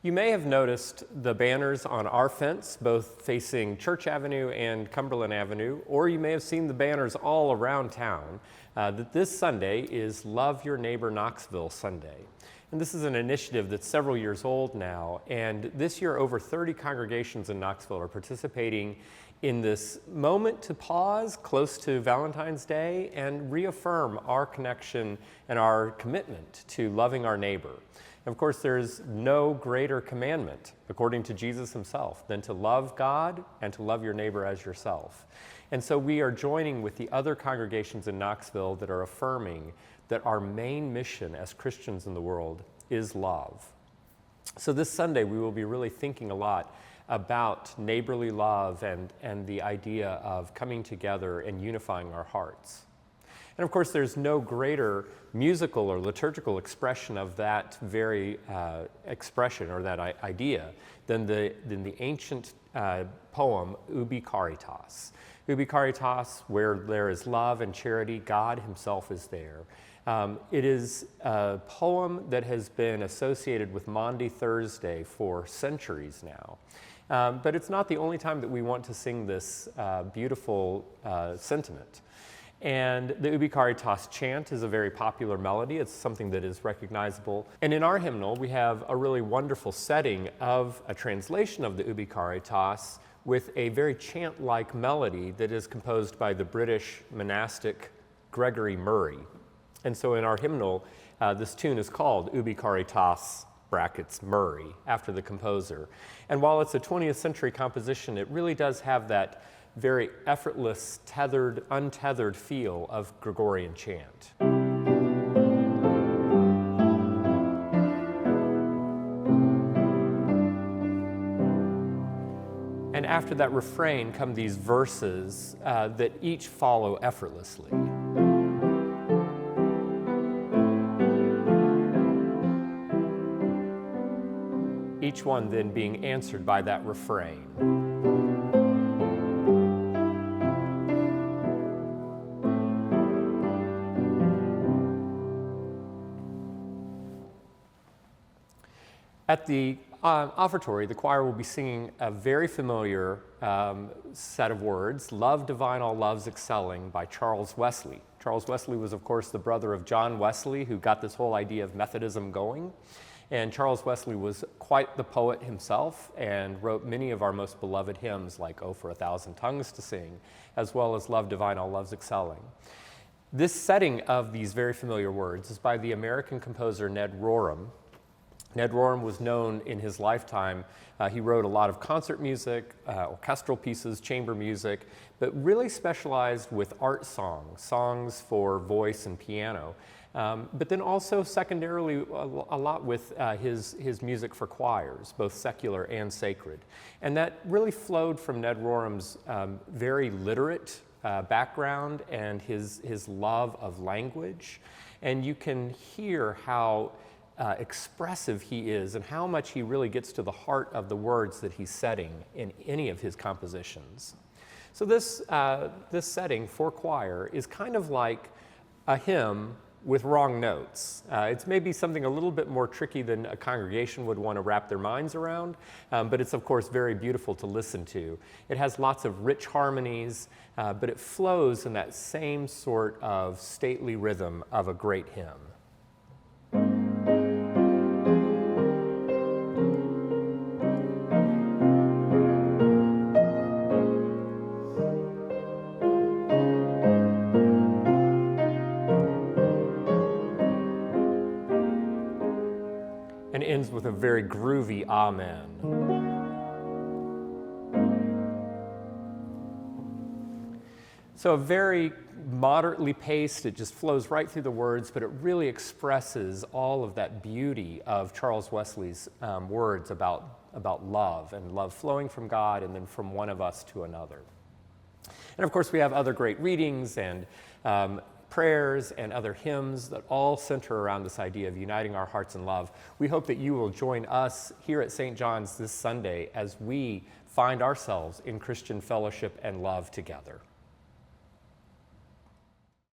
You may have noticed the banners on our fence, both facing Church Avenue and Cumberland Avenue, or you may have seen the banners all around town, that this Sunday is Love Your Neighbor Knoxville Sunday. And this is an initiative that's several years old now, and this year over 30 congregations in Knoxville are participating in this moment to pause close to Valentine's Day and reaffirm our connection and our commitment to loving our neighbor. And of course, there's no greater commandment, according to Jesus himself, than to love God and to love your neighbor as yourself. And so we are joining with the other congregations in Knoxville that are affirming that our main mission as Christians in the world is love. So this Sunday, we will be really thinking a lot about neighborly love and the idea of coming together and unifying our hearts. And of course, there's no greater musical or liturgical expression of that very expression or that idea than the ancient poem Ubi Caritas. Ubi Caritas, where there is love and charity, God himself is there. It is a poem that has been associated with Maundy Thursday for centuries now. But it's not the only time that we want to sing this beautiful sentiment. And the Ubi Caritas chant is a very popular melody. It's something that is recognizable. And in our hymnal, we have a really wonderful setting of a translation of the Ubi Caritas with a very chant-like melody that is composed by the British monastic Gregory Murray. And so in our hymnal, this tune is called Ubi Caritas brackets Murray, after the composer. And while it's a 20th century composition, it really does have that very effortless, untethered feel of Gregorian chant. And after that refrain come these verses that each follow effortlessly. Each one then being answered by that refrain. At the offertory, the choir will be singing a very familiar set of words, Love Divine All Loves Excelling by Charles Wesley. Charles Wesley was, of course, the brother of John Wesley, who got this whole idea of Methodism going. And Charles Wesley was quite the poet himself and wrote many of our most beloved hymns like Oh, for a Thousand Tongues to Sing, as well as Love Divine All Loves Excelling. This setting of these very familiar words is by the American composer Ned Rorem. Ned Rorem was known in his lifetime. He wrote a lot of concert music, orchestral pieces, chamber music, but really specialized with art songs, songs for voice and piano. But then also secondarily a lot with his music for choirs, both secular and sacred. And that really flowed from Ned Rorem's very literate background and his love of language. And you can hear how expressive he is and how much he really gets to the heart of the words that he's setting in any of his compositions. So this setting for choir is kind of like a hymn with wrong notes. It's maybe something a little bit more tricky than a congregation would want to wrap their minds around, but it's of course very beautiful to listen to. It has lots of rich harmonies, but it flows in that same sort of stately rhythm of a great hymn. And ends with a very groovy amen. So a very moderately paced, it just flows right through the words, but it really expresses all of that beauty of Charles Wesley's words about love and love flowing from God and then from one of us to another. And of course we have other great readings and prayers and other hymns that all center around this idea of uniting our hearts in love. We hope that you will join us here at St. John's this Sunday as we find ourselves in Christian fellowship and love together.